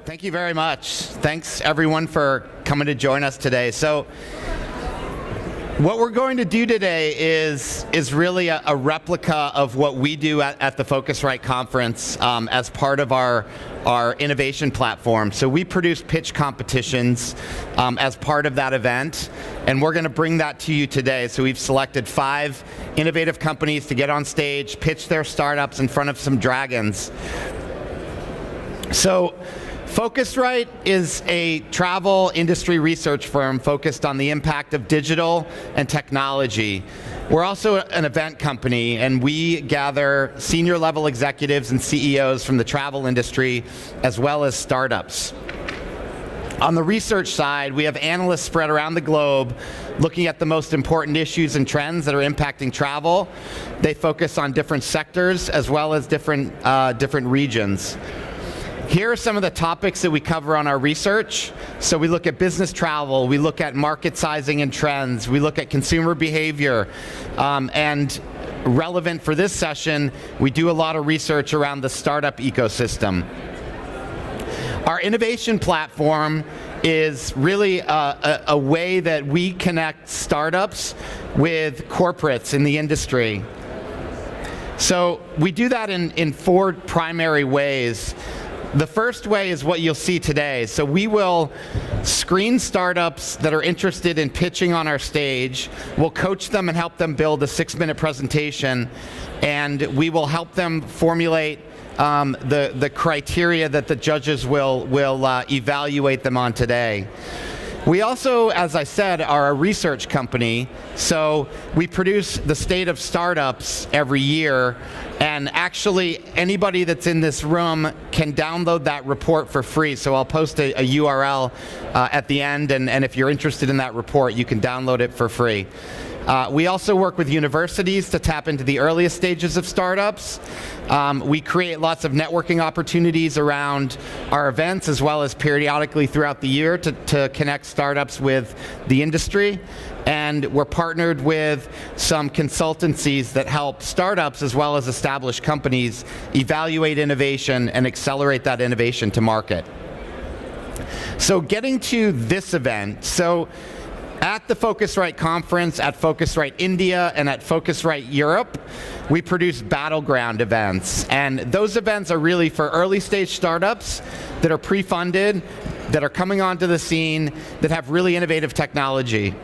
Thank you very much. Thanks everyone for coming to join us today. So what we're going to do today is really a replica of what we do at the Phocuswright conference as part of our innovation platform. So we produce pitch competitions as part of that event, and we're going to bring that to you today. So we've selected 5 innovative companies to get on stage, pitch their startups in front of some dragons. So Phocuswright is a travel industry research firm focused on the impact of digital and technology. We're also an event company, and we gather senior level executives and CEOs from the travel industry as well as startups. On the research side, we have analysts spread around the globe looking at the most important issues and trends that are impacting travel. They focus on different sectors as well as different regions. Here are some of the topics that we cover on our research. So we look at business travel, we look at market sizing and trends, we look at consumer behavior, and relevant for this session, we do a lot of research around the startup ecosystem. Our innovation platform is really a way that we connect startups with corporates in the industry. So we do that in 4 primary ways. The first way is what you'll see today. So we will screen startups that are interested in pitching on our stage. We'll coach them and help them build a 6-minute presentation, and we will help them formulate the criteria that the judges will evaluate them on today. We also, as I said, are a research company, so we produce the state of startups every year, and actually anybody that's in this room can download that report for free. So I'll post a URL at the end, and if you're interested in that report, you can download it for free. We also work with universities to tap into the earliest stages of startups. We create lots of networking opportunities around our events, as well as periodically throughout the year to connect startups with the industry. And we're partnered with some consultancies that help startups as well as established companies evaluate innovation and accelerate that innovation to market. So getting to this event, so at the Phocuswright conference, at Phocuswright India, and at Phocuswright Europe, we produce battleground events. And those events are really for early stage startups that are pre-funded, that are coming onto the scene, that have really innovative technology.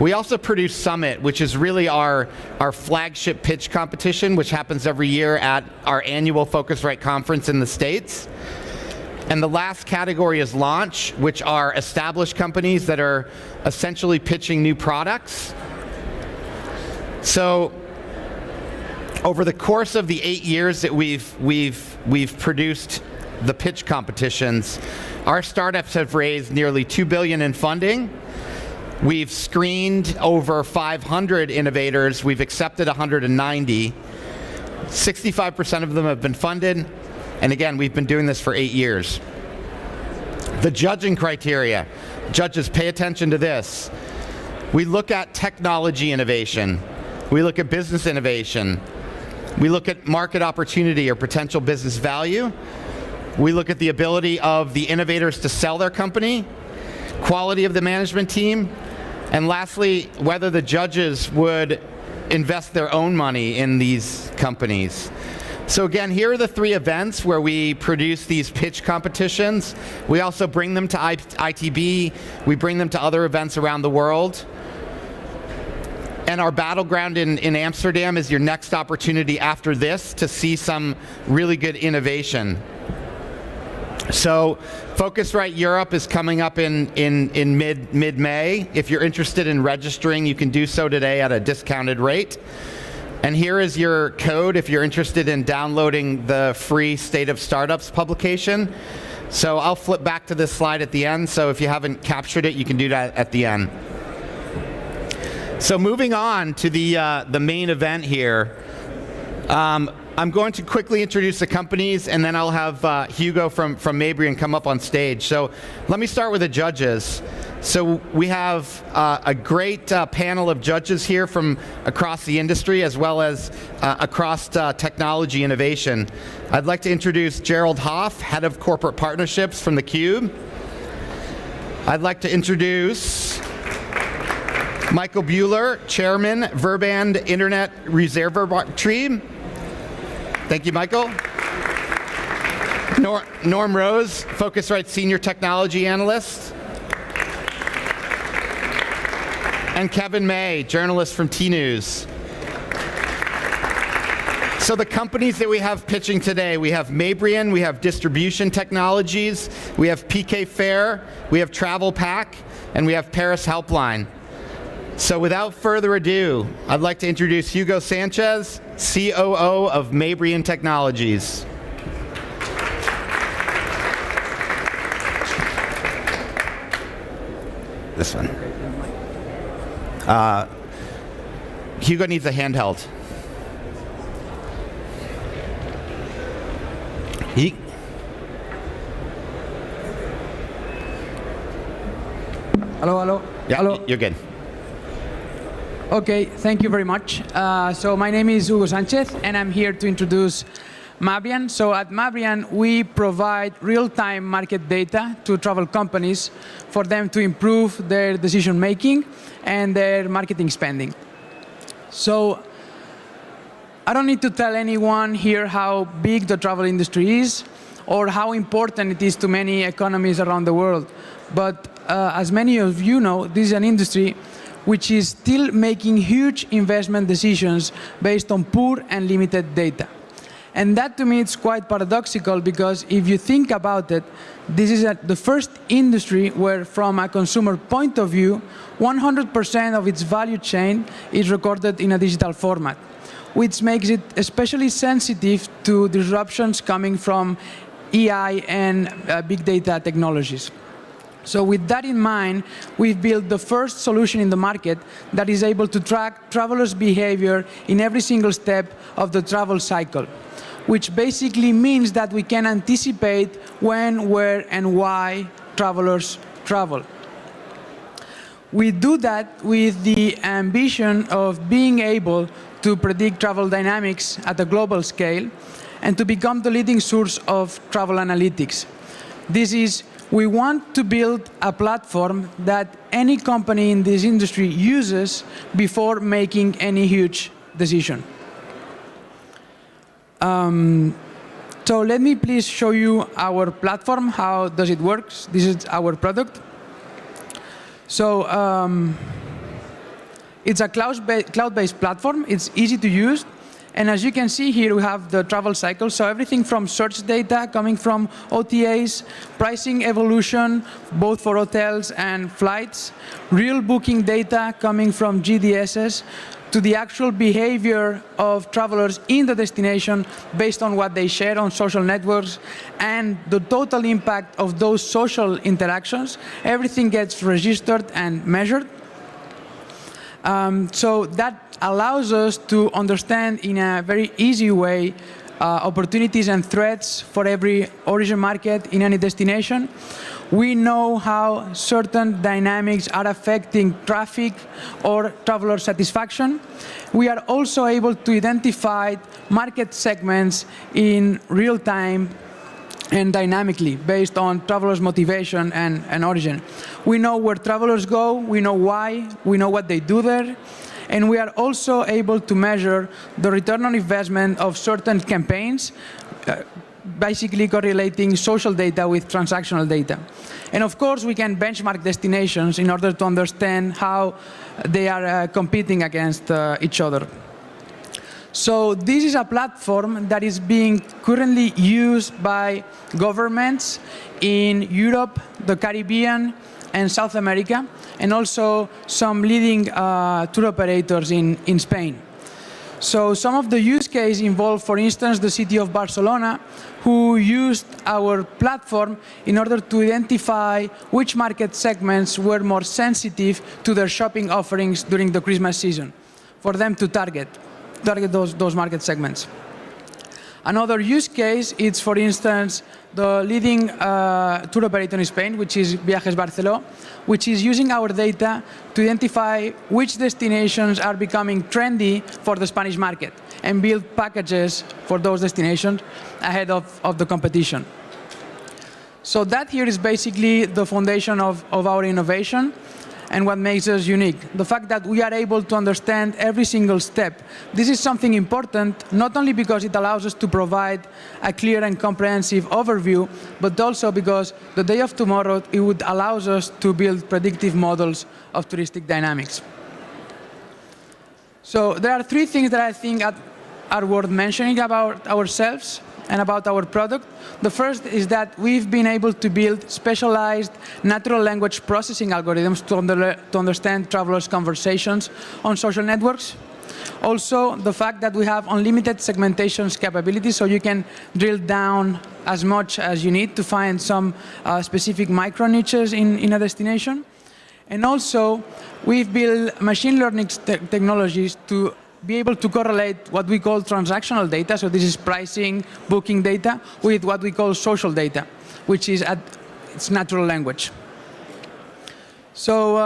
We also produce Summit, which is really our flagship pitch competition, which happens every year at our annual Phocuswright conference in the States. And the last category is launch, which are established companies that are essentially pitching new products. So over the course of the 8 years that we've produced the pitch competitions, our startups have raised nearly $2 billion in funding. We've screened over 500 innovators. We've accepted 190. 65% of them have been funded. And again, we've been doing this for 8 years. The judging criteria. Judges, pay attention to this. We look at technology innovation. We look at business innovation. We look at market opportunity or potential business value. We look at the ability of the innovators to sell their company, quality of the management team, and lastly, whether the judges would invest their own money in these companies. So again, here are the 3 events where we produce these pitch competitions. We also bring them to ITB. We bring them to other events around the world. And our battleground in Amsterdam is your next opportunity after this to see some really good innovation. So Phocuswright Europe is coming up in mid-May. If you're interested in registering, you can do so today at a discounted rate. And here is your code if you're interested in downloading the free State of Startups publication. So I'll flip back to this slide at the end, so if you haven't captured it, you can do that at the end. So moving on to the main event here. I'm going to quickly introduce the companies, and then I'll have Hugo from Mabrian come up on stage. So let me start with the judges. So we have a great panel of judges here from across the industry as well as across technology innovation. I'd like to introduce Gerald Hoff, Head of Corporate Partnerships from theCUBE. I'd like to introduce Michael Buehler, Chairman, Verband Internet Reserve-Retrieve. Thank you, Michael. Norm Rose, Phocuswright Senior Technology Analyst. And Kevin May, journalist from Tnooz. So the companies that we have pitching today, we have Mabrian, we have Distribution Technologies, we have PKFARE, we have travelPAQ, and we have Paris HELPLINE. So without further ado, I'd like to introduce Hugo Sanchez, COO of Mabrian Technologies. This one. Hugo needs a handheld. Hello, hello. Yeah, hello. You're good. Okay, thank you very much. So my name is Hugo Sanchez, and I'm here to introduce Mabrian. So at Mabrian, we provide real-time market data to travel companies for them to improve their decision-making and their marketing spending. So I don't need to tell anyone here how big the travel industry is or how important it is to many economies around the world. But as many of you know, this is an industry which is still making huge investment decisions based on poor and limited data. And that to me is quite paradoxical, because if you think about it, this is the first industry where, from a consumer point of view, 100% of its value chain is recorded in a digital format, which makes it especially sensitive to disruptions coming from AI and big data technologies. So with that in mind, we've built the first solution in the market that is able to track travelers' behavior in every single step of the travel cycle, which basically means that we can anticipate when, where, and why travelers travel. We do that with the ambition of being able to predict travel dynamics at a global scale and to become the leading source of travel analytics. We want to build a platform that any company in this industry uses before making any huge decision. So let me please show you our platform. How does it work? This is our product. So it's a cloud-based platform. It's easy to use. And as you can see here, we have the travel cycle. So everything from search data coming from OTAs, pricing evolution, both for hotels and flights, real booking data coming from GDSs, to the actual behavior of travelers in the destination based on what they share on social networks and the total impact of those social interactions. Everything gets registered and measured. So that allows us to understand in a very easy way opportunities and threats for every origin market in any destination. We know how certain dynamics are affecting traffic or traveler satisfaction. We are also able to identify market segments in real time and dynamically based on travelers' motivation and origin. We know where travelers go, we know why, we know what they do there, and we are also able to measure the return on investment of certain campaigns, basically correlating social data with transactional data. And of course, we can benchmark destinations in order to understand how they are competing against each other. So this is a platform that is being currently used by governments in Europe, the Caribbean, and South America, and also some leading tour operators in Spain. So some of the use cases involve, for instance, the city of Barcelona, who used our platform in order to identify which market segments were more sensitive to their shopping offerings during the Christmas season, for them to target those market segments. Another use case is, for instance, the leading tour operator in Spain, which is Viajes Barceló, which is using our data to identify which destinations are becoming trendy for the Spanish market and build packages for those destinations ahead of the competition. So that here is basically the foundation of our innovation and what makes us unique. The fact that we are able to understand every single step. This is something important, not only because it allows us to provide a clear and comprehensive overview, but also because the day of tomorrow, it would allow us to build predictive models of touristic dynamics. So there are three things that I think are worth mentioning about ourselves and about our product. The first is that we've been able to build specialized natural language processing algorithms to understand travelers' conversations on social networks. Also, the fact that we have unlimited segmentation capabilities, so you can drill down as much as you need to find some specific micro niches in a destination. And also, we've built machine learning technologies to be able to correlate what we call transactional data, so this is pricing, booking data, with what we call social data, which is at its natural language. So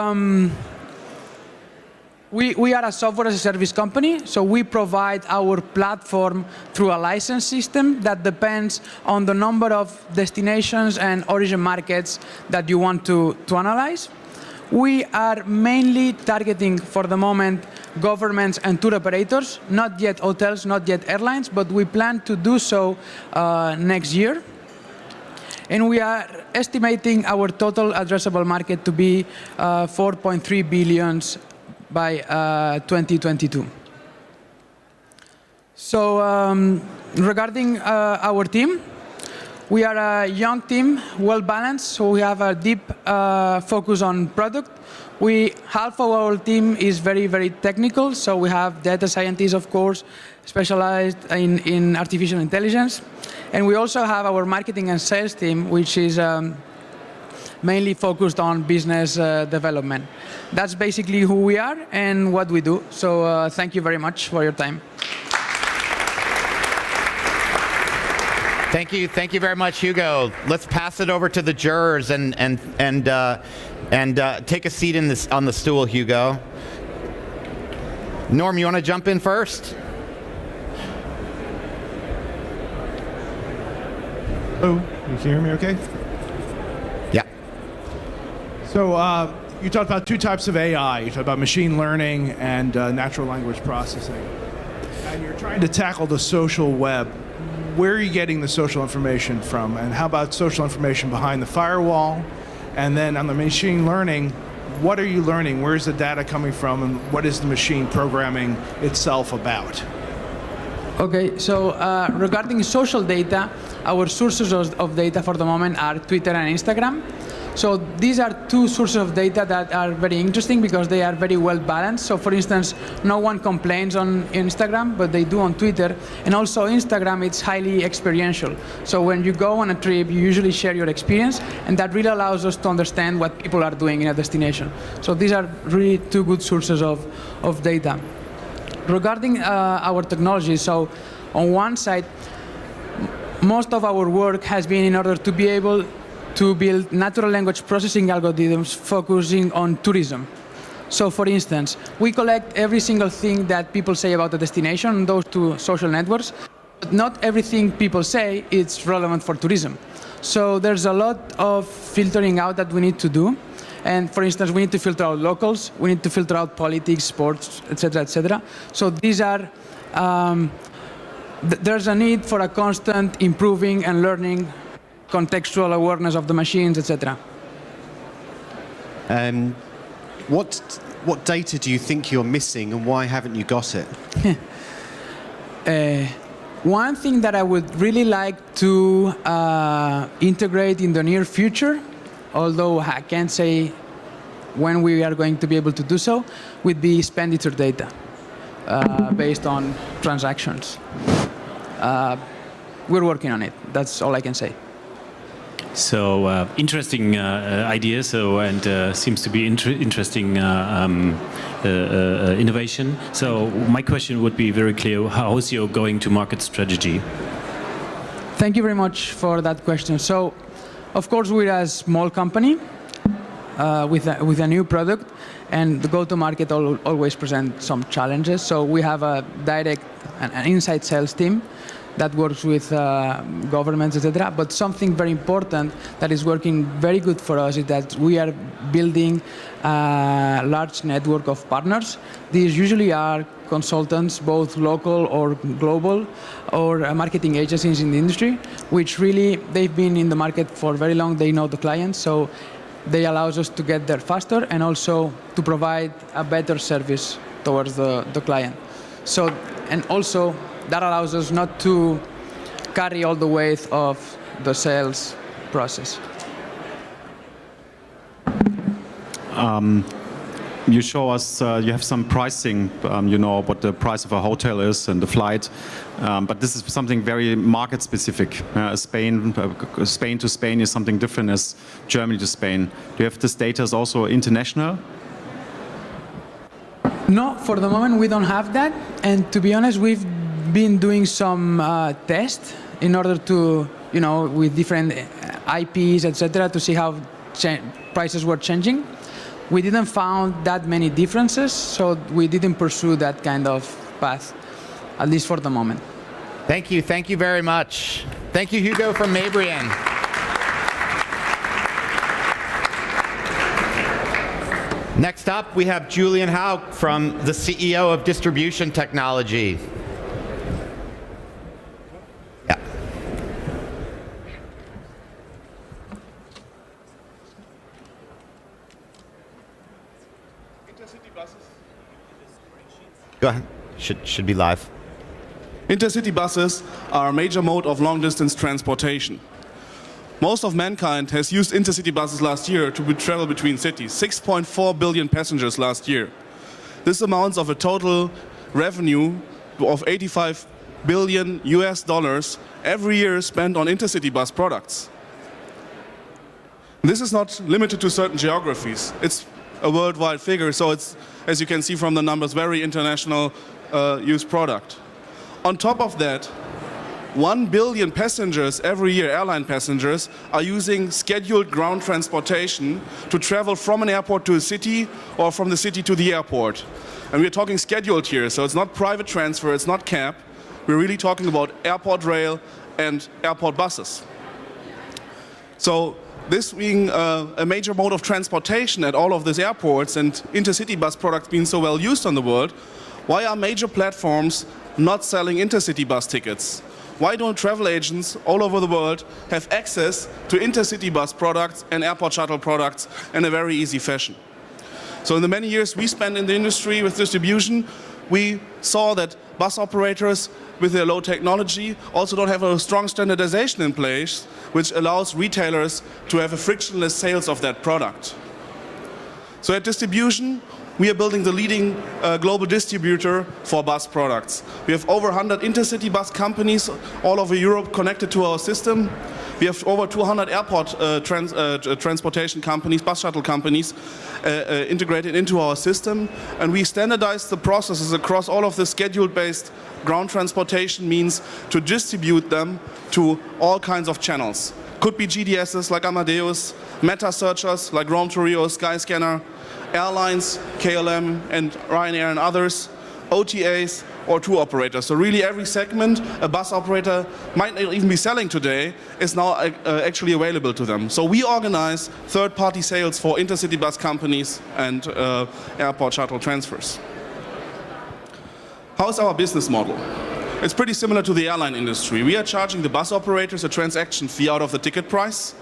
we are a software as a service company, so we provide our platform through a license system that depends on the number of destinations and origin markets that you want to analyze. We are mainly targeting, for the moment, governments and tour operators, not yet hotels, not yet airlines, but we plan to do so next year. And we are estimating our total addressable market to be 4.3 billion by 2022. So regarding our team, we are a young team, well-balanced, so we have a deep focus on product. Half of our team is very, very technical, so we have data scientists, of course, specialized in artificial intelligence. And we also have our marketing and sales team, which is mainly focused on business development. That's basically who we are and what we do. So thank you very much for your time. Thank you very much, Hugo. Let's pass it over to the jurors and take a seat on the stool, Hugo. Norm, you want to jump in first? Oh, you can hear me okay? Yeah. So you talked about two types of AI. You talked about machine learning and natural language processing. And you're trying to tackle the social web. Where are you getting the social information from? And how about social information behind the firewall? And then on the machine learning, what are you learning? Where's the data coming from? And what is the machine programming itself about? Okay, so regarding social data, our sources of data for the moment are Twitter and Instagram. So these are two sources of data that are very interesting because they are very well balanced. So for instance, no one complains on Instagram, but they do on Twitter. And also Instagram, it's highly experiential. So when you go on a trip, you usually share your experience, and that really allows us to understand what people are doing in a destination. So these are really two good sources of data. Regarding our technology, so on one side, most of our work has been in order to be able to build natural language processing algorithms focusing on tourism. So for instance, we collect every single thing that people say about the destination on those two social networks, but not everything people say is relevant for tourism. So there's a lot of filtering out that we need to do. And for instance, we need to filter out locals, we need to filter out politics, sports, etc., etc. So these are, there's a need for a constant improving and learning contextual awareness of the machines, etc. What data do you think you're missing, and why haven't you got it? One thing that I would really like to integrate in the near future, although I can't say when we are going to be able to do so, would be expenditure data based on transactions. We're working on it. That's all I can say. So interesting idea. And seems to be interesting innovation. So my question would be very clear: how is your going-to-market strategy? Thank you very much for that question. So, of course, we're a small company with a new product, and the go-to-market always presents some challenges. So we have a direct an inside sales team that works with governments, etc. But something very important that is working very good for us is that we are building a large network of partners. These usually are consultants, both local or global, or marketing agencies in the industry, which really, they've been in the market for very long, they know the clients, so they allow us to get there faster and also to provide a better service towards the client. So, and also, that allows us not to carry all the weight of the sales process. You show us, you have some pricing, you know, what the price of a hotel is and the flight, but this is something very market specific. Spain to Spain is something different as Germany to Spain. Do you have this data is also international? No, for the moment we don't have that, and to be honest, we've been doing some tests in order to, you know, with different IPs, etc., to see how prices were changing. We didn't find that many differences, so we didn't pursue that kind of path, at least for the moment. Thank you very much. Thank you, Hugo from Mabrian. Next up, we have Julian Haug from the CEO of Distribution Technology. Yeah. Go ahead. Should be live. Intercity buses are a major mode of long-distance transportation. Most of mankind has used intercity buses last year to travel between cities. 6.4 billion passengers last year. This amounts of a total revenue of 85 billion US dollars every year spent on intercity bus products. This is not limited to certain geographies. It's a worldwide figure, so it's, as you can see from the numbers, very international use product. On top of that, 1 billion passengers every year, airline passengers, are using scheduled ground transportation to travel from an airport to a city or from the city to the airport. And we're talking scheduled here, so it's not private transfer, it's not cab. We're really talking about airport rail and airport buses. So this being a major mode of transportation at all of these airports and intercity bus products being so well used on the world, why are major platforms not selling intercity bus tickets? Why don't travel agents all over the world have access to intercity bus products and airport shuttle products in a very easy fashion? So in the many years we spent in the industry with distribution, we saw that bus operators with their low technology also don't have a strong standardization in place, which allows retailers to have a frictionless sales of that product. So at Distribution, we are building the leading global distributor for bus products. We have over 100 intercity bus companies all over Europe connected to our system. We have over 200 airport transportation companies, bus shuttle companies integrated into our system. And we standardize the processes across all of the schedule-based ground transportation means to distribute them to all kinds of channels. Could be GDSs like Amadeus, meta searchers like Rome to Rio, Skyscanner, airlines, KLM and Ryanair and others, OTAs or tour operators. So really every segment a bus operator might not even be selling today is now actually available to them. So we organize third-party sales for intercity bus companies and airport shuttle transfers. How is our business model? It's pretty similar to the airline industry. We are charging the bus operators a transaction fee out of the ticket price,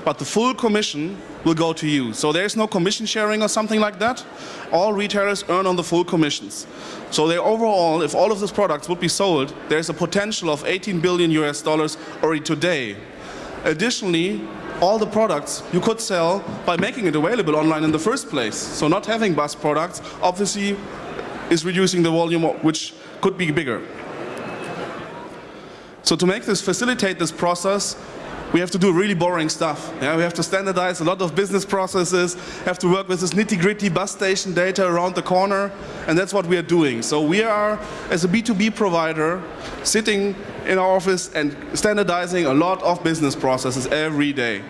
but the full commission will go to you. So there's no commission sharing or something like that. All retailers earn on the full commissions. So they overall, if all of these products would be sold, there's a potential of 18 billion US dollars already today. Additionally, all the products you could sell by making it available online in the first place. So not having bus products obviously is reducing the volume, which could be bigger. So to make this, facilitate this process, we have to do really boring stuff. Yeah? We have to standardize a lot of business processes, have to work with this nitty-gritty bus station data around the corner, and that's what we are doing. So we are, as a B2B provider, sitting in our office and standardizing a lot of business processes every day.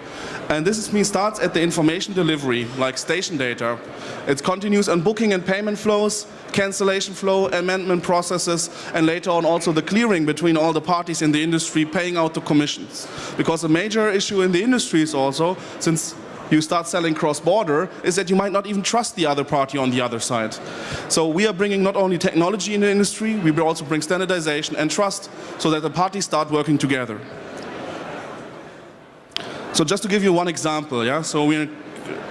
And this starts at the information delivery, like station data. It continues on booking and payment flows, cancellation flow, amendment processes, and later on also the clearing between all the parties in the industry, paying out the commissions. Because a major issue in the industry is also, since you start selling cross-border, is that you might not even trust the other party on the other side. So we are bringing not only technology in the industry, we will also bring standardization and trust so that the parties start working together. So just to give you one example, yeah, so we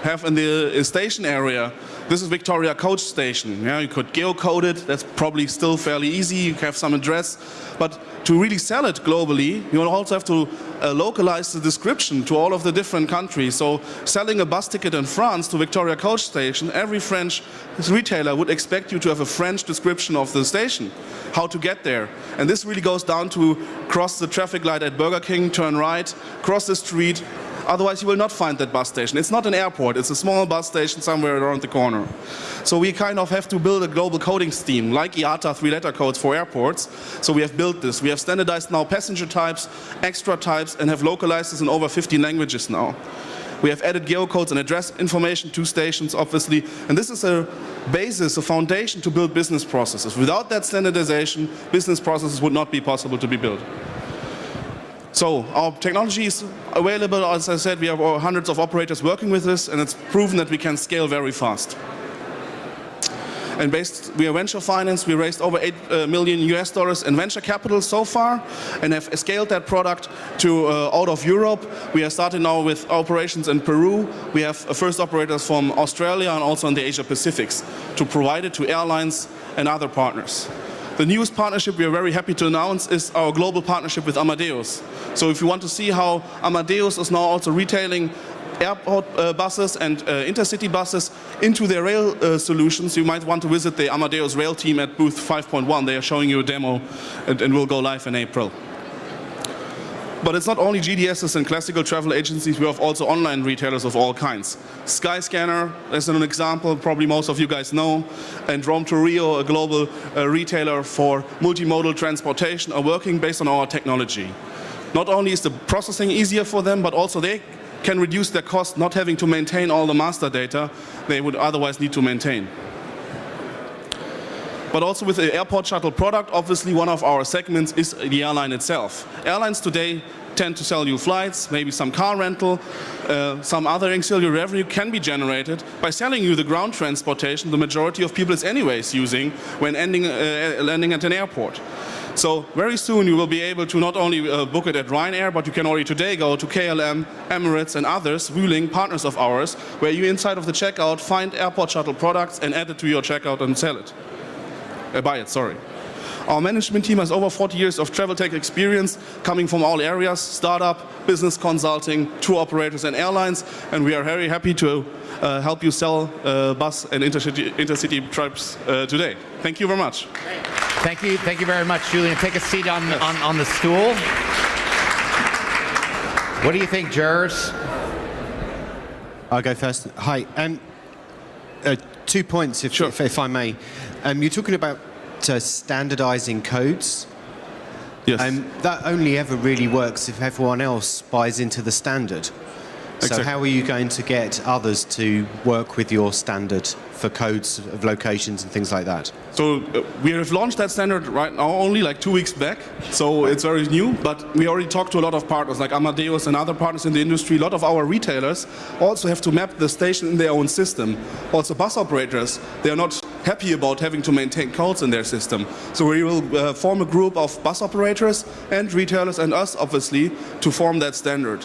have in the station area, this is Victoria Coach Station. Yeah, you could geocode it, that's probably still fairly easy, you have some address, but to really sell it globally, you also have to localize the description to all of the different countries. So selling a bus ticket in France to Victoria Coach Station, every French retailer would expect you to have a French description of the station, how to get there. And this really goes down to cross the traffic light at Burger King, turn right, cross the street. Otherwise, you will not find that bus station. It's not an airport. It's a small bus station somewhere around the corner. So we kind of have to build a global coding scheme, like IATA 3-letter codes for airports. So we have built this. We have standardized now passenger types, extra types, and have localized this in over 50 languages now. We have added geocodes and address information to stations, obviously. And this is a basis, a foundation to build business processes. Without that standardization, business processes would not be possible to be built. So our technology is available. As I said, we have hundreds of operators working with this, and it's proven that we can scale very fast. And we are venture financed. We raised over $8 million in venture capital so far, and have scaled that product to out of Europe. We are starting now with operations in Peru. We have first operators from Australia and also in the Asia Pacifics to provide it to airlines and other partners. The newest partnership we are very happy to announce is our global partnership with Amadeus. So if you want to see how Amadeus is now also retailing airport buses and intercity buses into their rail solutions, you might want to visit the Amadeus rail team at booth 5.1. They are showing you a demo and will go live in April. But it's not only GDSs and classical travel agencies, we have also online retailers of all kinds. Skyscanner, as an example, probably most of you guys know, and Rome to Rio, a global retailer for multimodal transportation, are working based on our technology. Not only is the processing easier for them, but also they can reduce their cost not having to maintain all the master data they would otherwise need to maintain. But also with the airport shuttle product, obviously one of our segments is the airline itself. Airlines today tend to sell you flights, maybe some car rental, some other auxiliary revenue can be generated by selling you the ground transportation the majority of people is anyways using when landing at an airport. So very soon you will be able to not only book it at Ryanair, but you can already today go to KLM, Emirates and others, Vueling, partners of ours, where you inside of the checkout find airport shuttle products and add it to your checkout and sell it. Buy it, sorry. Our management team has over 40 years of travel tech experience coming from all areas, startup, business consulting, tour operators and airlines, and we are very happy to help you sell bus and intercity trips today. Thank you very much. Thank you very much, Julian. Take a seat on the stool. What do you think, jurors? I'll go first. Hi. 2 points, if I may. You're talking about standardizing codes. Yes. That only ever really works if everyone else buys into the standard. Exactly. So how are you going to get others to work with your standard for codes of locations and things like that? So we have launched that standard right now only like 2 weeks back, so it's very new, but we already talked to a lot of partners like Amadeus and other partners in the industry. A lot of our retailers also have to map the station in their own system. Also bus operators, they are not happy about having to maintain codes in their system. So we will form a group of bus operators and retailers and us obviously to form that standard.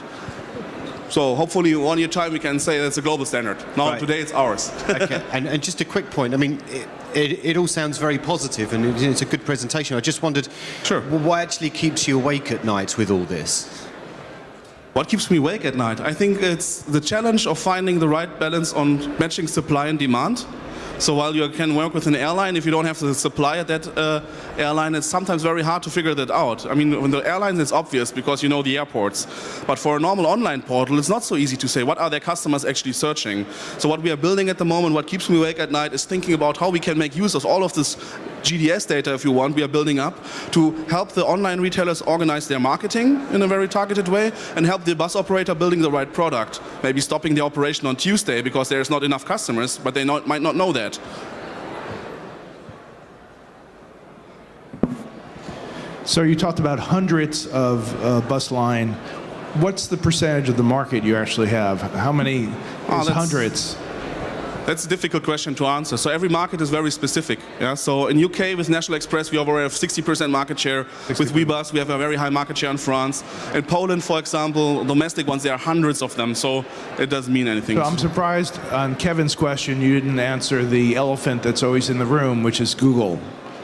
So hopefully in 1 year time we can say that's a global standard. Now right. Today it's ours. Okay. And just a quick point, I mean, it all sounds very positive and it's a good presentation. I just wondered, sure. What actually keeps you awake at night with all this? What keeps me awake at night? I think it's the challenge of finding the right balance on matching supply and demand. So while you can work with an airline, if you don't have the supply at that airline, it's sometimes very hard to figure that out. I mean, when the airlines, it's obvious because you know the airports. But for a normal online portal, it's not so easy to say what are their customers actually searching. So what we are building at the moment, what keeps me awake at night, is thinking about how we can make use of all of this GDS data, if you want, we are building up to help the online retailers organize their marketing in a very targeted way and help the bus operator building the right product. Maybe stopping the operation on Tuesday because there's not enough customers, but they might not know that. So you talked about hundreds of bus line. What's the percentage of the market you actually have? How many is hundreds? That's a difficult question to answer. So every market is very specific. Yeah? So in UK with National Express we already have 60% market share. 60%. With WeBus we have a very high market share in France. In Poland, for example, domestic ones, there are hundreds of them. So it doesn't mean anything. So I'm surprised on Kevin's question you didn't answer the elephant that's always in the room, which is Google.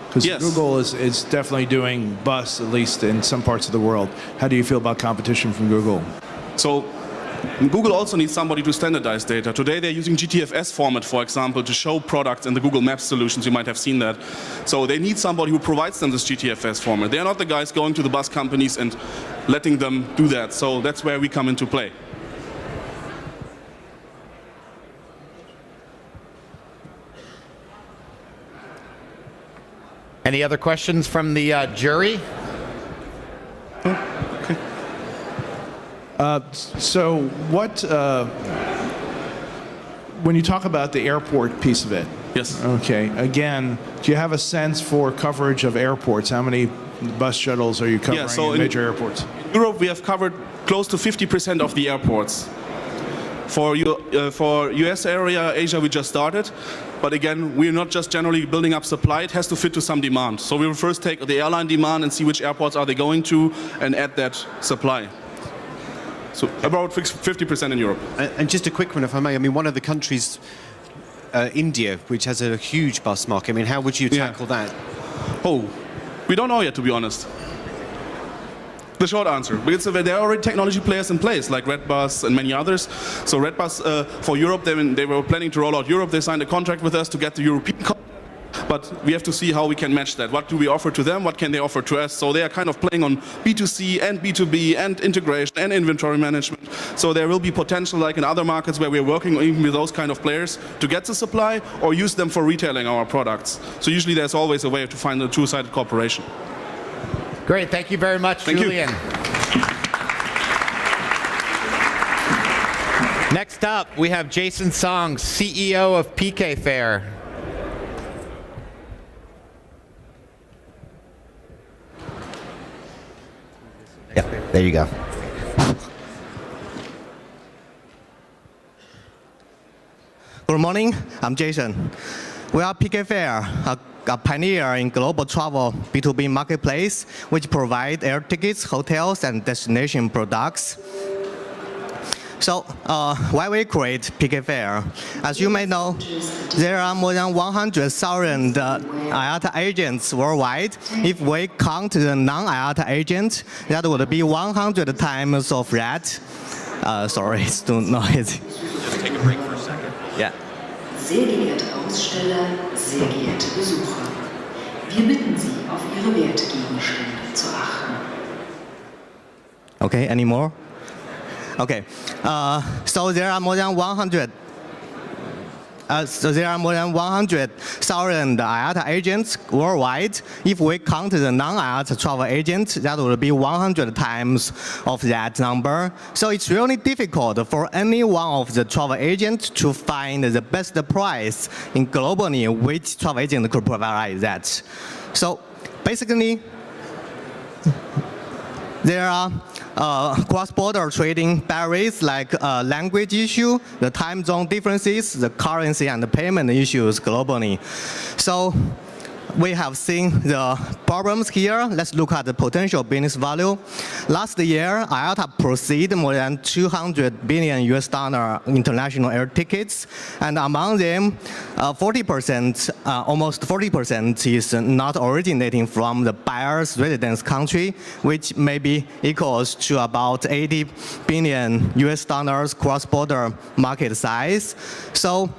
Because yes. Google is definitely doing bus, at least in some parts of the world. How do you feel about competition from Google? So Google also needs somebody to standardize data. Today they're using GTFS format, for example, to show products in the Google Maps solutions. You might have seen that. So they need somebody who provides them this GTFS format. They're not the guys going to the bus companies and letting them do that. So that's where we come into play. Any other questions from the jury? Okay. So what, when you talk about the airport piece of it, yes. Okay, again, do you have a sense for coverage of airports? How many bus shuttles are you covering in major airports? In Europe we have covered close to 50% of the airports. For US area, Asia we just started, but again we're not just generally building up supply, it has to fit to some demand. So we will first take the airline demand and see which airports are they going to and add that supply. So about 50% in Europe. And just a quick one, if I may. I mean, one of the countries, India, which has a huge bus market. I mean, how would you tackle that? Oh, we don't know yet, to be honest. The short answer, because there are already technology players in place, like Redbus and many others. So Redbus for Europe, they were planning to roll out Europe. They signed a contract with us to get the European contract. But we have to see how we can match that. What do we offer to them? What can they offer to us? So they are kind of playing on B2C and B2B and integration and inventory management. So there will be potential, like in other markets where we're working even with those kind of players to get the supply or use them for retailing our products. So usually there's always a way to find a two-sided cooperation. Great, thank you very much, Julian. Next up, we have Jason Song, CEO of PKFARE. Yeah, there you go. Good morning, I'm Jason. We are PKFARE, a pioneer in global travel B2B marketplace, which provide air tickets, hotels, and destination products. So, why we create PKFARE? As you may know, there are more than 100,000 IATA agents worldwide. If we count the non-IATA agents, that would be 100 times of that. Sorry, it's too noisy. Just take a break for a second. Yeah. Sehr geehrte Aussteller, sehr geehrte Besucher, wir bitten Sie, auf Ihre Wertgegenstände zu achten. Okay, any more? Okay, so there are more than 100,000 IATA agents worldwide. If we count the non-IATA travel agents, that would be 100 times of that number. So it's really difficult for any one of the travel agents to find the best price in globally which travel agent could provide that. So basically, there are cross-border trading barriers like language issue, the time zone differences, the currency and the payment issues globally. So we have seen the problems here. Let's look at the potential business value. Last year, IATA proceeded more than 200 billion US dollar international air tickets, and among them, 40%, almost 40% is not originating from the buyer's residence country, which maybe equals to about 80 billion US dollars cross-border market size. So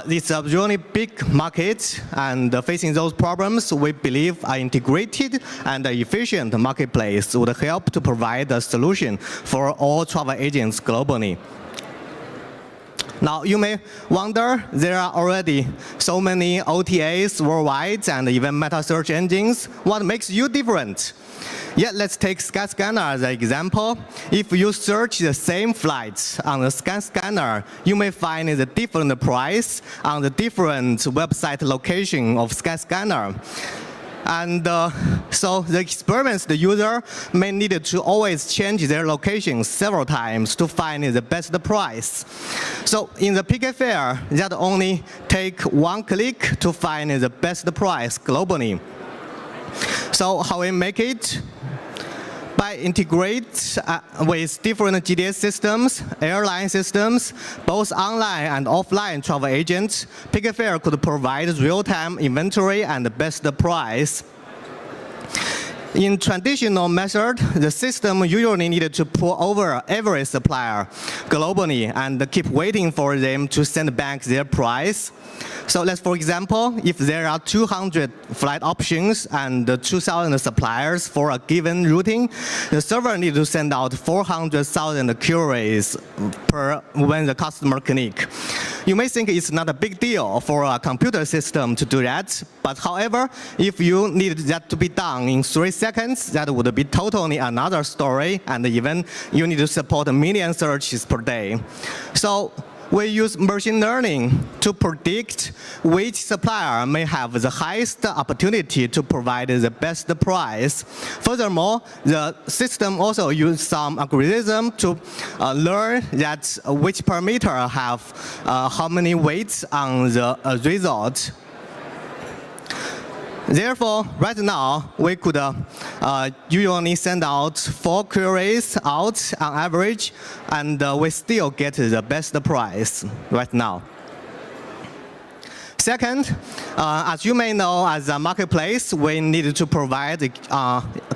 it's a really big market, and facing those problems, we believe an integrated and efficient marketplace would help to provide a solution for all travel agents globally. Now, you may wonder, there are already so many OTAs worldwide and even meta search engines. What makes you different? Yet, let's take Skyscanner as an example. If you search the same flights on the Skyscanner, you may find a different price on the different website location of Skyscanner. And so the experienced user may need to always change their location several times to find the best price. So in the PKFARE, that only take one click to find the best price globally. So how we make it? By integrate with different GDS systems, airline systems, both online and offline travel agents, PKFARE could provide real-time inventory and the best price. In traditional method, the system usually needed to pull over every supplier globally and keep waiting for them to send back their price. So let's, for example, if there are 200 flight options and 2,000 suppliers for a given routing, the server needs to send out 400,000 queries per when the customer click. You may think it's not a big deal for a computer system to do that, but however, if you need that to be done in 3 seconds, that would be totally another story, and even you need to support 1 million searches per day. So we use machine learning to predict which supplier may have the highest opportunity to provide the best price. Furthermore, the system also uses some algorithm to learn that which parameter have how many weights on the result. Therefore, right now, we could usually send out 4 queries out on average, and we still get the best price right now. Second, as you may know, as a marketplace, we need to provide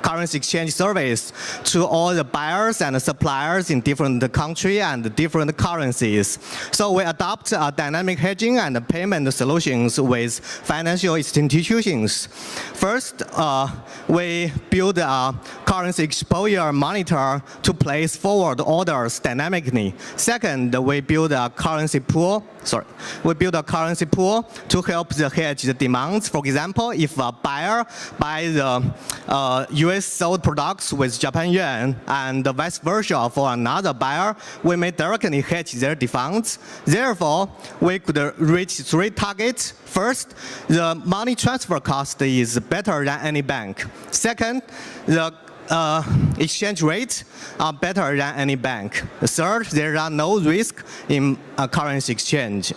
currency exchange service to all the buyers and suppliers in different countries and different currencies. So we adopt dynamic hedging and payment solutions with financial institutions. First, we build a currency exposure monitor to place forward orders dynamically. Second, we build a currency pool. We build a currency pool to help hedge the demands. For example, if a buyer buys the US sold products with Japan yuan and vice versa for another buyer, we may directly hedge their demands. Therefore, we could reach 3 targets. First, the money transfer cost is better than any bank. Second, the exchange rates are better than any bank. Third, there are no risk in currency exchange.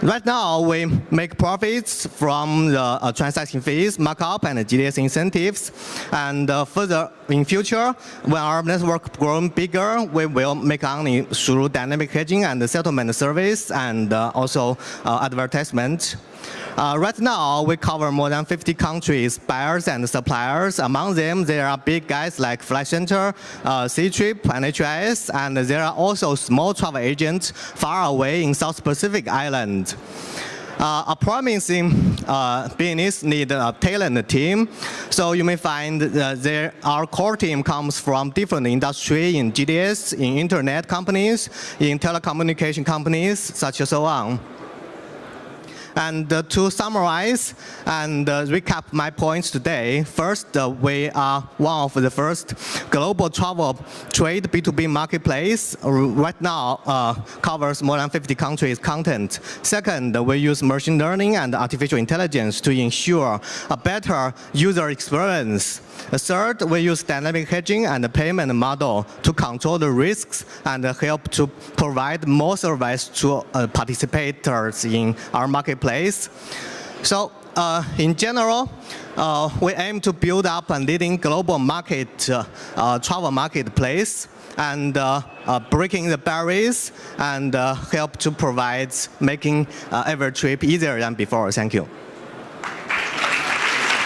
Right now, we make profits from the transaction fees, markup, and GDS incentives. And further, in future, when our network grows bigger, we will make money through dynamic hedging and settlement service and also advertisement. Right now, we cover more than 50 countries, buyers and suppliers. Among them, there are big guys like Flight Center, Ctrip, and HIS, and there are also small travel agents far away in South Pacific Island. A promising business needs a talent team. So you may find our core team comes from different industries in GDS, in internet companies, in telecommunication companies, such as so on. And to summarize and recap my points today, first, we are one of the first global travel trade B2B marketplace. Right now, covers more than 50 countries' content. Second, we use machine learning and artificial intelligence to ensure a better user experience. Third, we use dynamic hedging and payment model to control the risks and help to provide more service to participators in our marketplace. So in general, we aim to build up a leading global market, travel marketplace, and breaking the barriers, and help to provide making every trip easier than before. Thank you.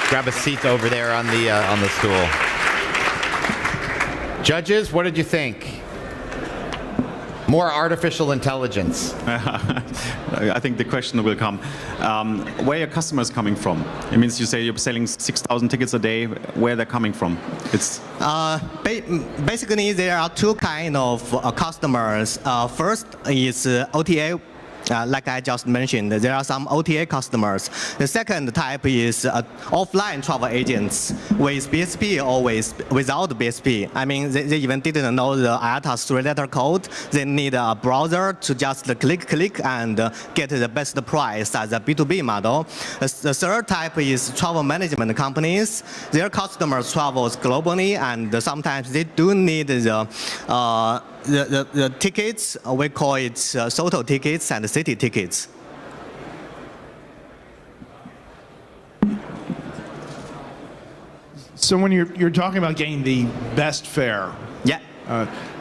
Grab a seat over there on the stool. Judges, what did you think? More artificial intelligence. I think the question will come. Where are your customers coming from? It means you say you're selling 6,000 tickets a day. Where they're coming from? It's basically there are two kinds of customers. First is OTA. Like I just mentioned, there are some OTA customers. The second type is offline travel agents with BSP or without BSP. I mean, they even didn't know the IATA three-letter code. They need a browser to just click and get the best price as a B2B model. The third type is travel management companies. Their customers travel globally, and sometimes they do need the tickets. We call it SOTO tickets and city tickets. So when you're talking about getting the best fare, yeah,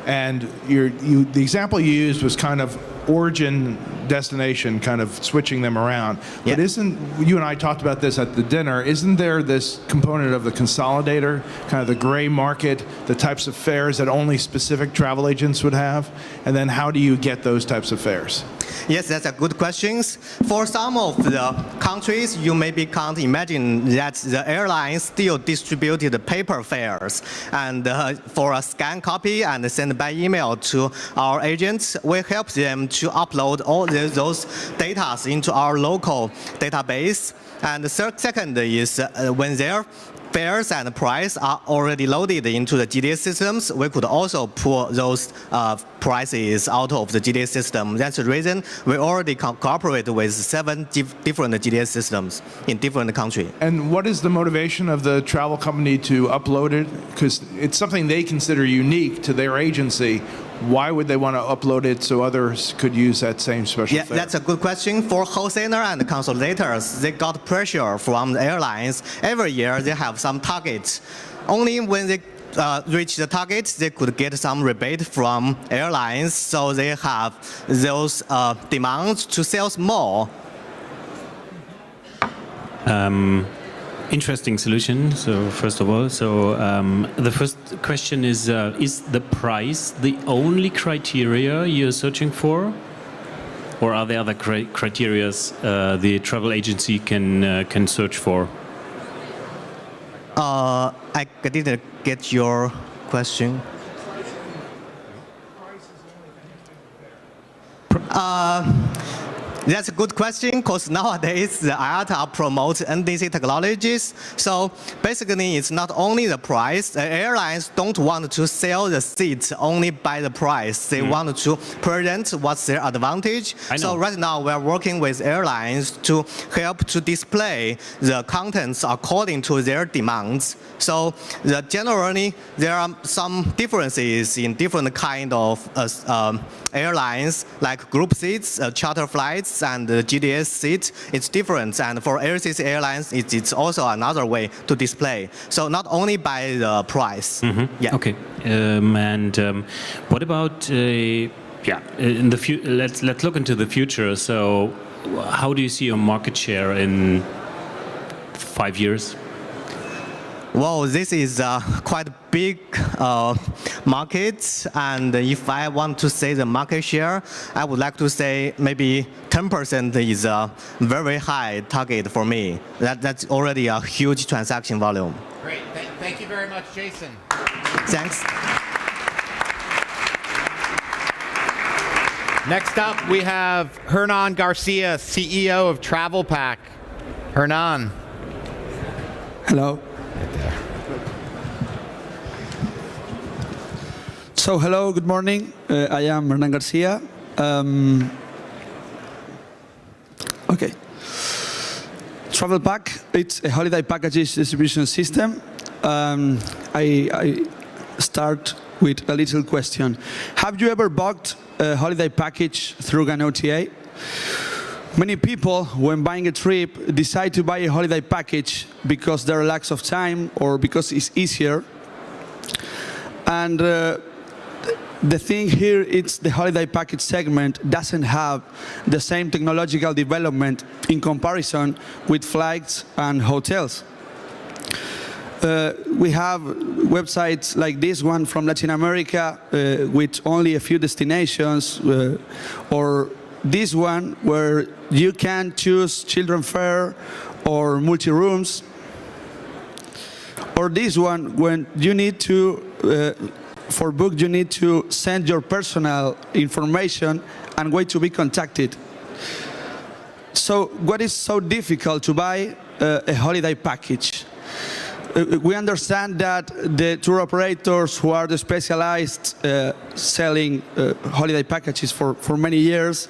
and the example you used was kind of origin, destination, kind of switching them around. Yeah. But you and I talked about this at the dinner, isn't there this component of the consolidator, kind of the gray market, the types of fares that only specific travel agents would have? And then how do you get those types of fares? Yes, that's a good question. For some of the countries, you maybe can't imagine that the airlines still distributed paper fares. And for a scanned copy and send by email to our agents, we help them to upload all those data into our local database. And the second is when their fares and price are already loaded into the GDS systems, we could also pull those prices out of the GDS system. That's the reason we already cooperate with 7 different GDS systems in different countries. And what is the motivation of the travel company to upload it? Because it's something they consider unique to their agency. Why would they want to upload it so others could use that same special fare? That's a good question. For wholesaler and consolidators, they got pressure from the airlines. Every year they have some targets. Only when they reach the targets, they could get some rebate from airlines. So they have those demands to sell more. Interesting solution. So first of all, the first question is the price the only criteria you're searching for, or are there other criteria the travel agency can search for? I didn't get your question. That's a good question, because nowadays the IATA promotes NDC technologies. So basically, it's not only the price. The airlines don't want to sell the seats only by the price. They want to present what's their advantage. So right now, we're working with airlines to help to display the contents according to their demands. So generally, there are some differences in different kind of airlines, like group seats, charter flights, and the GDS seat. It's different. And for LCC airlines, it's also another way to display. So not only by the price. Yeah. Okay. What about in the let's look into the future. So how do you see your market share in 5 years? Well, this is quite a big market, and if I want to say the market share, I would like to say maybe 10% is a very high target for me. That's already a huge transaction volume. Great. Thank you very much, Jason. Thanks. Next up, we have Hernan Garcia, CEO of TravelPAQ. Hernan. Hello. So hello, good morning. I am Hernan Garcia. Okay. TravelPAQ, it's a holiday packages distribution system. I start with a little question. Have you ever bought a holiday package through an OTA? Many people, when buying a trip, decide to buy a holiday package because there are lacks of time or because it's easier. And the thing here is the holiday package segment doesn't have the same technological development in comparison with flights and hotels. We have websites like this one from Latin America with only a few destinations, or this one where you can choose children fare or multi-rooms, or this one when you need to for book, you need to send your personal information and wait to be contacted. So what is so difficult to buy a holiday package? We understand that the tour operators who are the specialized selling holiday packages for many years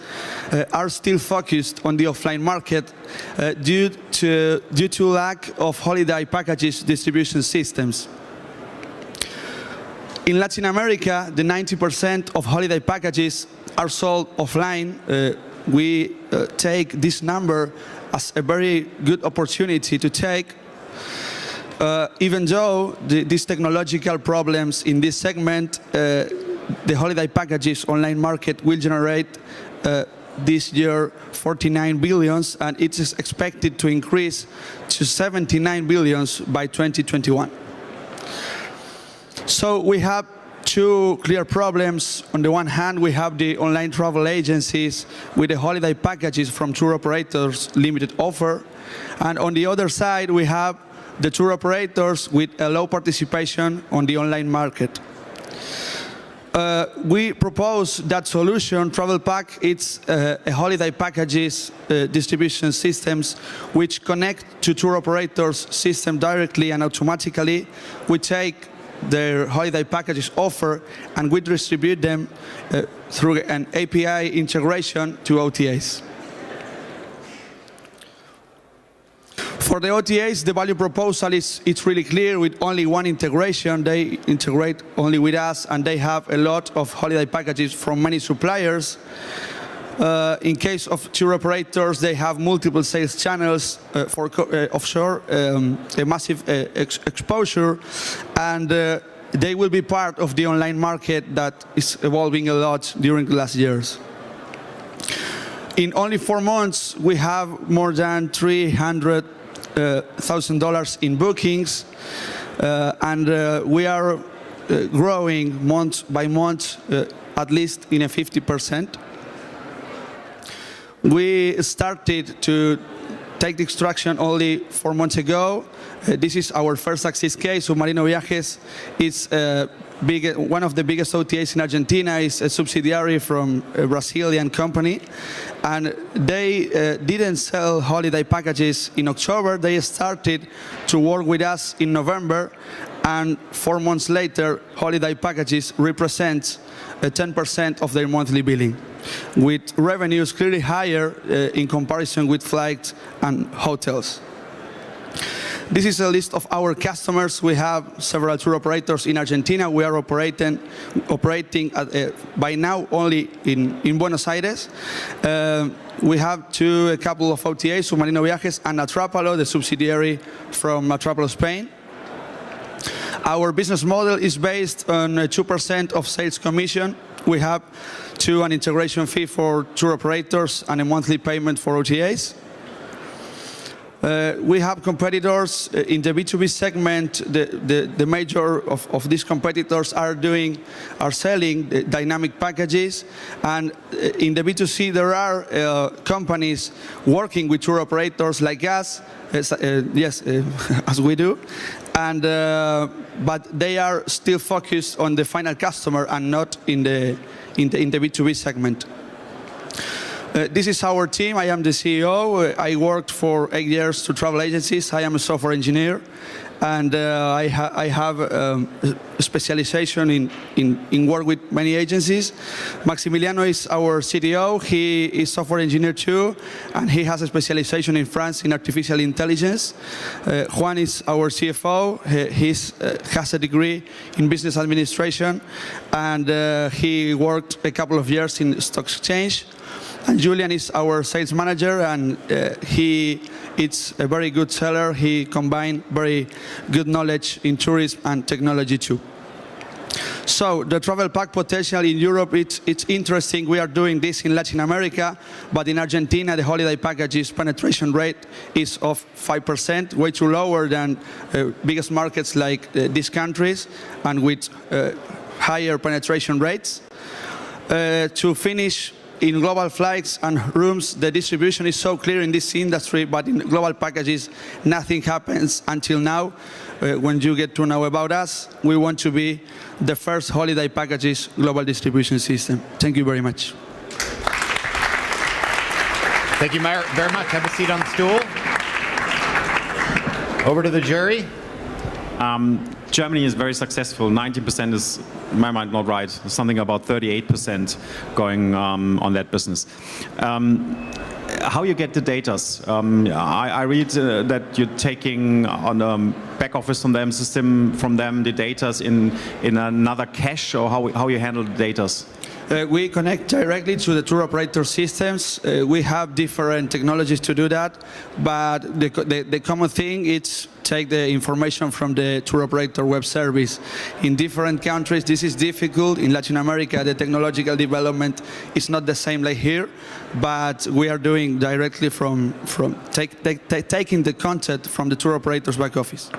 are still focused on the offline market due to lack of holiday packages distribution systems. In Latin America, the 90% of holiday packages are sold offline. We take this number as a very good opportunity to take, even though these technological problems in this segment, the holiday packages online market will generate this year 49 billions, and it is expected to increase to 79 billions by 2021. So we have two clear problems. On the one hand, we have the online travel agencies with the holiday packages from tour operators limited offer. And on the other side, we have the tour operators with a low participation on the online market. We propose that solution, travelPAQ. It's a holiday packages distribution systems which connect to tour operators system directly and automatically. We take their holiday packages offer and we distribute them through an API integration to OTAs. For the OTAs, the value proposal is really clear. With only one integration, they integrate only with us, and they have a lot of holiday packages from many suppliers. In case of tour operators, they have multiple sales channels for offshore, a massive exposure, and they will be part of the online market that is evolving a lot during the last years. In only 4 months, we have more than $300,000 in bookings, and we are growing month by month, at least in a 50%. We started to take the extraction only 4 months ago. This is our first success case. Submarino Viajes is one of the biggest OTAs in Argentina. It's a subsidiary from a Brazilian company. And they didn't sell holiday packages in October. They started to work with us in November. And 4 months later, holiday packages represent 10% of their monthly billing, with revenues clearly higher in comparison with flights and hotels. This is a list of our customers. We have several tour operators in Argentina. We are operating by now only in Buenos Aires. We have a couple of OTAs, Submarino Viajes and Atrápalo, the subsidiary from Atrápalo Spain. Our business model is based on 2% of sales commission. We have an integration fee for tour operators and a monthly payment for OTAs. We have competitors in the B2B segment. The major of these competitors are selling dynamic packages, and in the B2C there are companies working with tour operators like us, as we do, and but they are still focused on the final customer and not in the B2B segment. This is our team. I am the CEO. I worked for 8 years to travel agencies. I am a software engineer, and I have a specialization in work with many agencies. Maximiliano is our CTO. He is software engineer too, and he has a specialization in France in artificial intelligence. Juan is our CFO. He has a degree in business administration, and he worked a couple of years in stock exchange. And Julian is our sales manager, and it's a very good seller. He combined very good knowledge in tourism and technology too. So the travelPAQ potential in Europe, it's interesting. We are doing this in Latin America, but in Argentina, the holiday packages penetration rate is of 5%, way too lower than biggest markets like these countries, and with higher penetration rates. To finish, in global flights and rooms, the distribution is so clear in this industry, but in global packages, nothing happens until now. When you get to know about us, we want to be the first holiday packages global distribution system. Thank you very much. Thank you very much. Have a seat on the stool. Over to the jury. Germany is very successful. 90% is, in my mind, not right. Something about 38% going on that business. How you get the data? I read that you're taking on a back office from them, system from them, the data in another cache, or how you handle the data? We connect directly to the tour operator systems. We have different technologies to do that, but the common thing is take the information from the tour operator web service. In different countries, this is difficult. In Latin America, the technological development is not the same like here, but we are doing directly from taking the content from the tour operator's back office.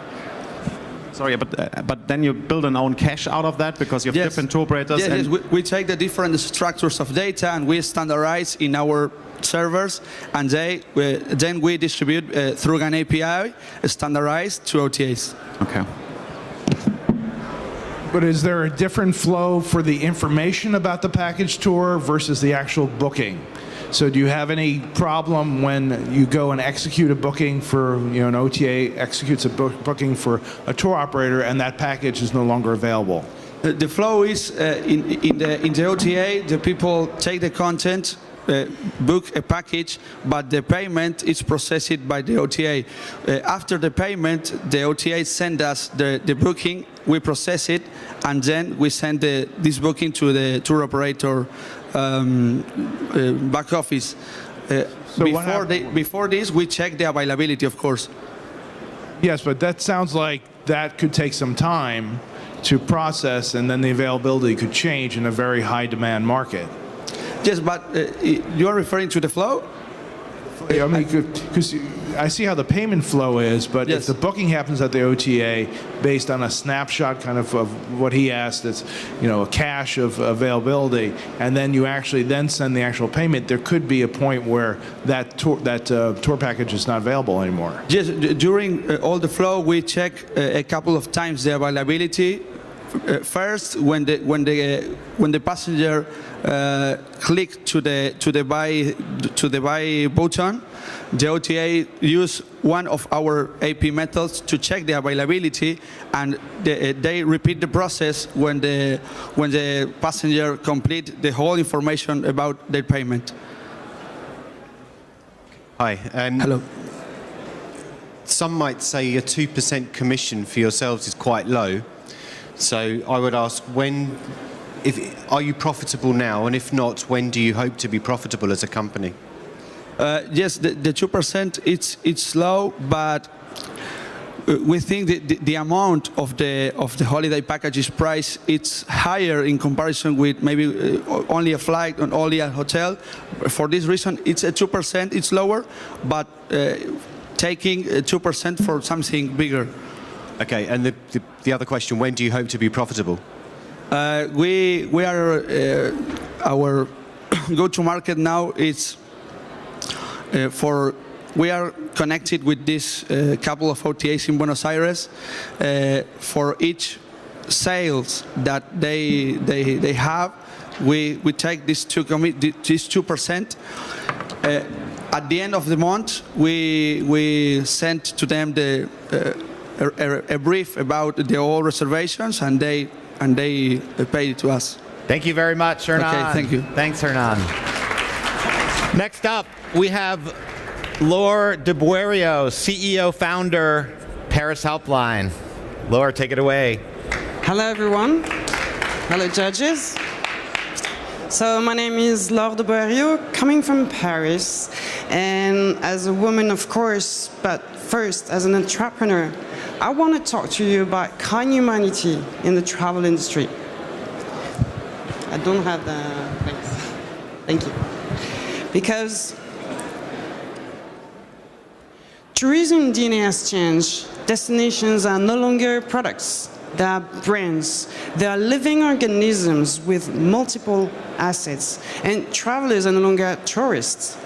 Sorry, but then you build an own cache out of that because you have different tour operators. Yes, we take the different structures of data and we standardize in our servers, and then we distribute through an API standardized to OTAs. Okay. But is there a different flow for the information about the package tour versus the actual booking? So do you have any problem when you go and execute a booking for, an OTA executes a booking for a tour operator and that package is no longer available? The flow is in the OTA, the people take the content, book a package, but the payment is processed by the OTA. After the payment, the OTA send us the booking, we process it, and then we send this booking to the tour operator back office. Before this, we check the availability, of course. Yes, but that sounds like that could take some time to process, and then the availability could change in a very high demand market. Yes, but you are referring to the flow? I mean, because I see how the payment flow is, but if the booking happens at the OTA based on a snapshot kind of what he asked, it's a cache of availability, and then you actually then send the actual payment, there could be a point where that tour package is not available anymore. Yes, during all the flow, we check a couple of times the availability. First, when the passenger click to the buy button, the OTA use one of our AP methods to check the availability, and they repeat the process when the passenger complete the whole information about their payment. Hi. Hello. Some might say a 2% commission for yourselves is quite low. So I would ask, are you profitable now, and if not, when do you hope to be profitable as a company? Yes, the 2% it's low, but we think the amount of the holiday packages price it's higher in comparison with maybe only a flight and only a hotel. For this reason, it's a 2%. It's lower, but taking 2% for something bigger. Okay, and the other question, when do you hope to be profitable? We are our go-to-market now is we are connected with this couple of OTAs in Buenos Aires. For each sales that they have, we take this 2%. At the end of the month, we send to them a brief about the all reservations, and they pay it to us. Thank you very much, Hernan. Okay, thank you. Thanks, Hernan. Next up, we have Laure de Buerio, CEO, founder, Paris HELPLINE. Laure, take it away. Hello, everyone. Hello, judges. So my name is Laure de Boeriot, coming from Paris, and as a woman, of course, but first as an entrepreneur, I want to talk to you about kind humanity in the travel industry. I don't have the thanks. Thank you. Because tourism DNA has changed. Destinations are no longer products. They are brands. They are living organisms with multiple assets. And travelers are no longer tourists.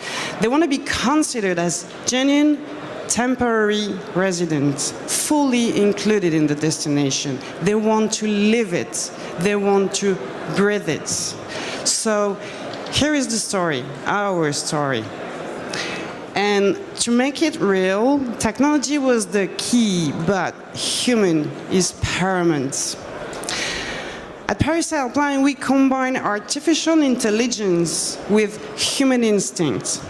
They want to be considered as genuine, temporary residents, fully included in the destination. They want to live it. They want to breathe it. So here is the story, our story. And to make it real, technology was the key, but human is paramount. At Paris HELPLINE, we combine artificial intelligence with human instinct.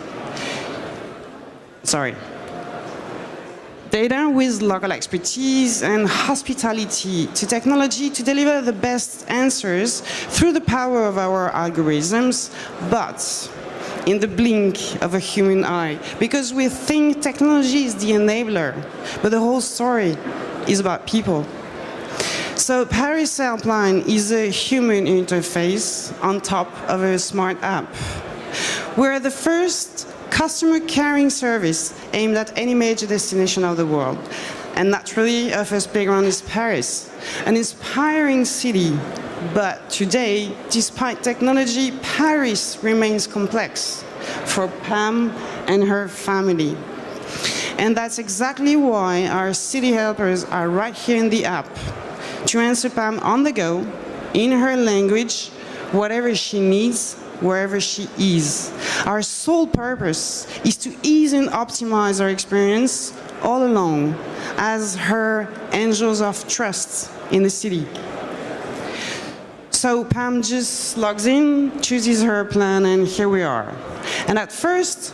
Data with local expertise and hospitality to technology to deliver the best answers through the power of our algorithms, but in the blink of a human eye, because we think technology is the enabler, but the whole story is about people. So Paris HELPLINE is a human interface on top of a smart app. We're the first customer caring service aimed at any major destination of the world. And naturally, our first playground is Paris, an inspiring city. But today, despite technology, Paris remains complex for Pam and her family. And that's exactly why our city helpers are right here in the app to answer Pam on the go, in her language, whatever she needs, wherever she is. Our sole purpose is to ease and optimize our experience all along as her angels of trust in the city. So Pam just logs in, chooses her plan, and here we are. And at first,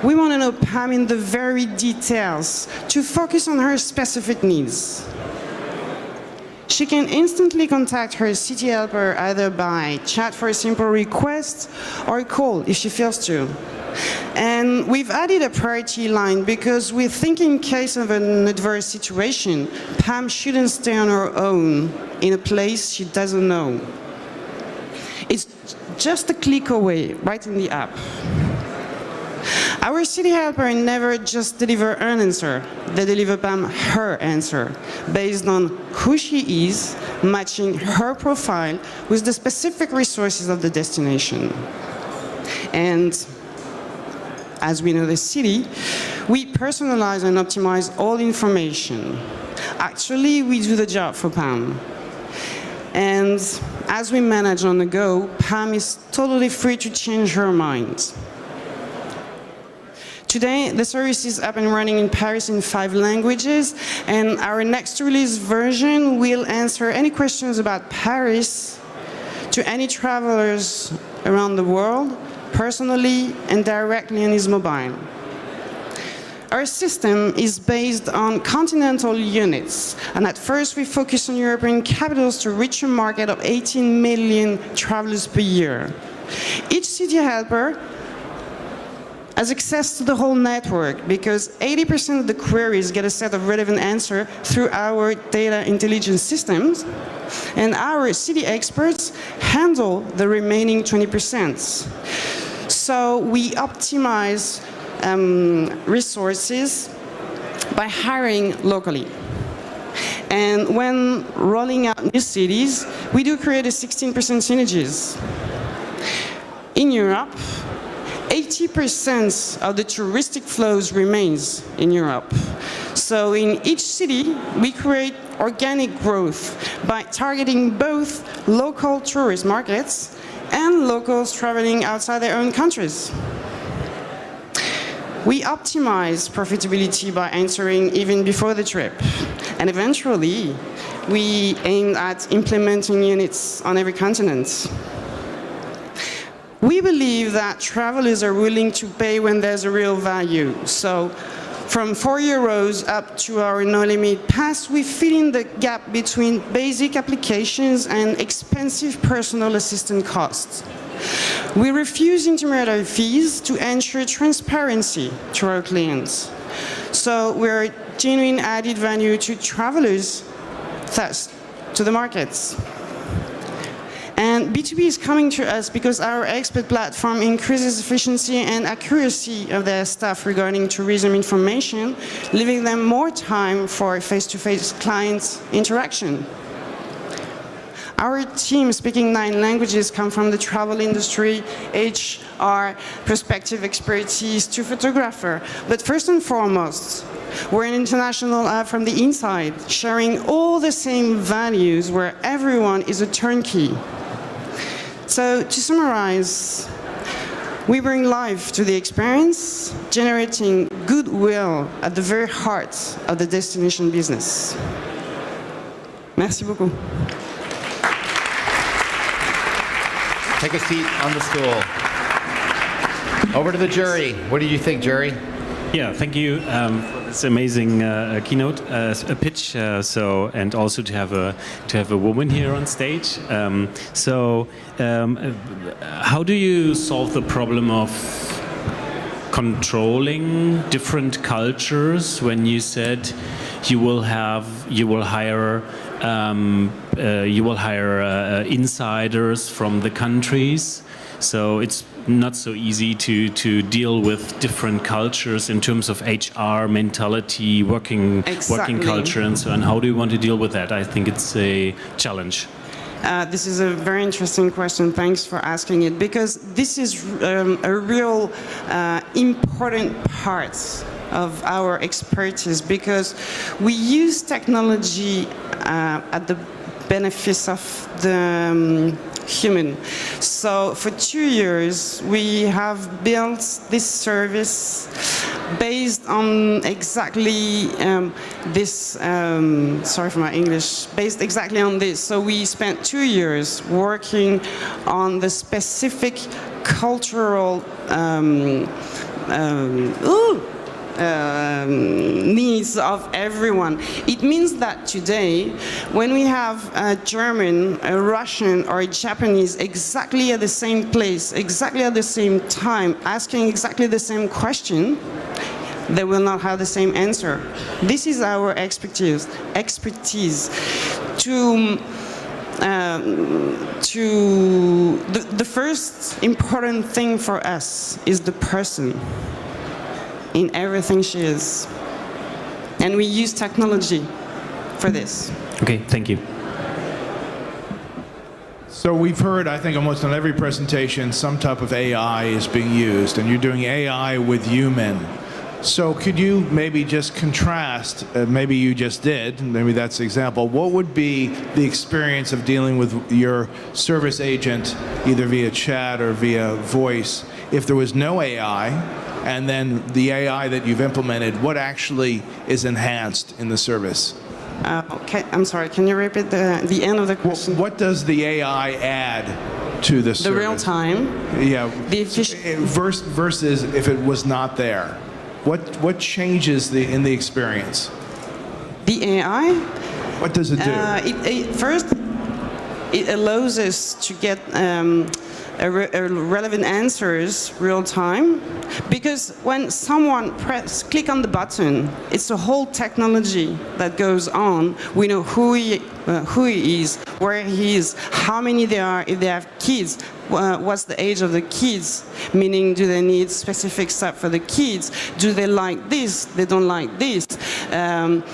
we want to know Pam in the very details to focus on her specific needs. She can instantly contact her city helper either by chat for a simple request or a call if she feels to. And we've added a priority line because we think in case of an adverse situation, Pam shouldn't stay on her own in a place she doesn't know. It's just a click away, right in the app. Our city helper never just deliver an answer, they deliver Pam her answer, based on who she is, matching her profile with the specific resources of the destination. And as we know the city, we personalize and optimize all information. Actually, we do the job for Pam. And as we manage on the go, Pam is totally free to change her mind. Today, the service is up and running in Paris in 5 languages, and our next release version will answer any questions about Paris to any travelers around the world, personally and directly on his mobile. Our system is based on continental units, and at first we focus on European capitals to reach a market of 18 million travelers per year. Each city helper has access to the whole network because 80% of the queries get a set of relevant answers through our data intelligence systems, and our city experts handle the remaining 20%. So we optimize resources by hiring locally. And when rolling out new cities, we do create a 16% synergies. In Europe, 80% of the touristic flows remains in Europe. So in each city, we create organic growth by targeting both local tourist markets and locals traveling outside their own countries. We optimize profitability by answering even before the trip. And eventually, we aim at implementing units on every continent. We believe that travelers are willing to pay when there's a real value. So from 4 euros up to our no-limit pass, we fill in the gap between basic applications and expensive personal assistant costs. We refuse intermediary fees to ensure transparency to our clients. So we're genuine added value to travelers, thus to the markets. And B2B is coming to us because our expert platform increases efficiency and accuracy of their staff regarding tourism information, leaving them more time for face-to-face client interaction. Our team, speaking 9 languages, come from the travel industry, HR, prospective expertise to photographer. But first and foremost, we're an international app from the inside, sharing all the same values where everyone is a turnkey. So to summarize, we bring life to the experience, generating goodwill at the very heart of the destination business. Merci beaucoup. Take a seat on the stool. Over to the jury. What do you think, jury? Yeah, thank you for this amazing keynote pitch. And also to have a woman here on stage. How do you solve the problem of controlling different cultures when you said you will hire insiders from the countries? So it's not so easy to deal with different cultures in terms of HR, mentality, working culture, and so on. How do you want to deal with that? I think it's a challenge. This is a very interesting question. Thanks for asking it, because this is a real important part of our expertise, because we use technology at the benefits of the human. So for 2 years we have built this service based on exactly this, sorry for my English, based exactly on this. So we spent 2 years working on the specific cultural needs of everyone. It means that today, when we have a German, a Russian, or a Japanese exactly at the same place, exactly at the same time, asking exactly the same question, they will not have the same answer. This is our expertise the first important thing for us is the person in everything she is. And we use technology for this. Okay, thank you. So we've heard, I think, almost on every presentation, some type of AI is being used, and you're doing AI with human. So could you maybe just contrast, maybe you just did, maybe that's the example, what would be the experience of dealing with your service agent, either via chat or via voice, if there was no AI, and then the AI that you've implemented, what actually is enhanced in the service? Okay, I'm sorry, can you repeat the end of the question? What does the AI add to the service? The real time? Yeah, the versus if it was not there. What changes in the experience? The AI? What does it do? First, it allows us to get relevant answers real time, because when someone click on the button, it's a whole technology that goes on. We know who he is, where he is, how many they are, if they have kids, what's the age of the kids, meaning do they need specific stuff for the kids, do they like this, they don't like this,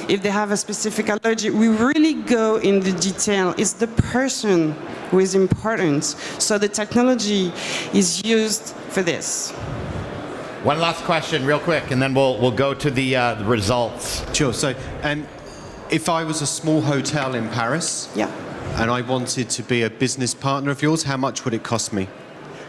if they have a specific allergy. We really go in the detail. It's the person who is important. So the technology is used for this. One last question real quick, and then we'll go to the results. Sure. So if I was a small hotel in Paris, yeah, and I wanted to be a business partner of yours, how much would it cost me?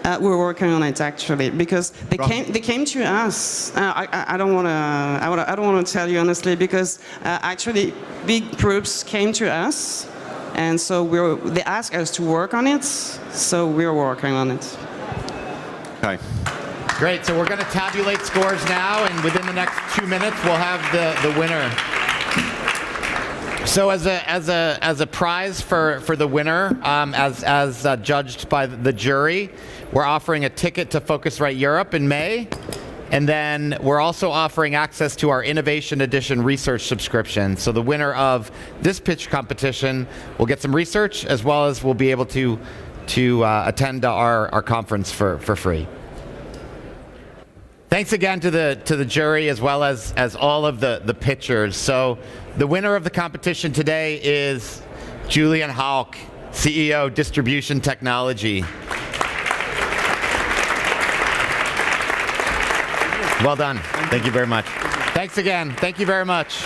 We're working on it actually, because they came to us. I don't want to tell you honestly, because actually big groups came to us, and so they asked us to work on it. So we're working on it. Okay. Great. So we're going to tabulate scores now, and within the next 2 minutes, we'll have the winner. So as a prize for the winner, as judged by the jury, we're offering a ticket to Phocuswright Europe in May, and then we're also offering access to our Innovation Edition research subscription. So the winner of this pitch competition will get some research, as well as we'll be able to attend our conference for free. Thanks again to the jury, as well as all of the pitchers. So the winner of the competition today is Julian Hauck, CEO, Distribution Technology. Well done. Thank you very much. Thanks again. Thank you very much.